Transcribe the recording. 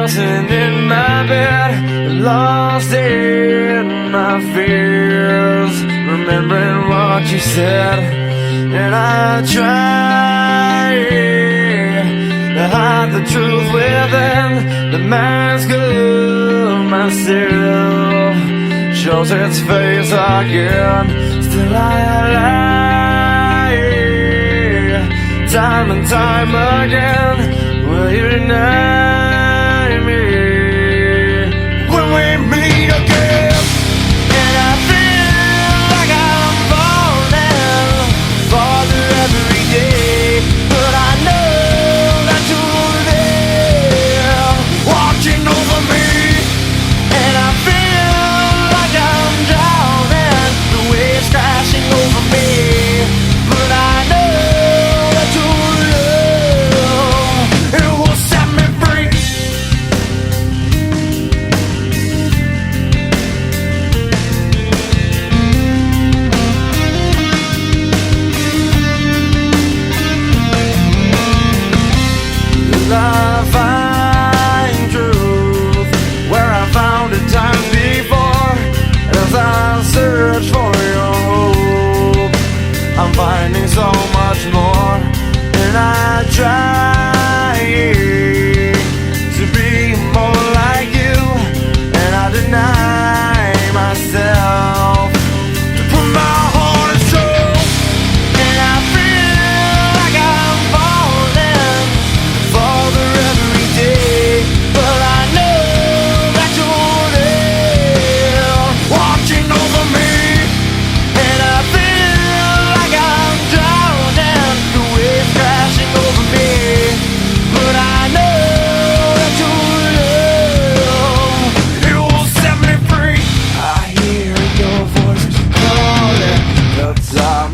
tossing in my bed, lost in my fears, remembering what you said. And I try to hide the truth within the mask of myself, shows its face again. Still I lie, time and time again. Will you deny me when we meet again? And I feel like I'm falling farther every day, but I know that you're there watching over me. And I feel like I'm drowning, the waves crashing over me, but I know that your love, it will set me free. Love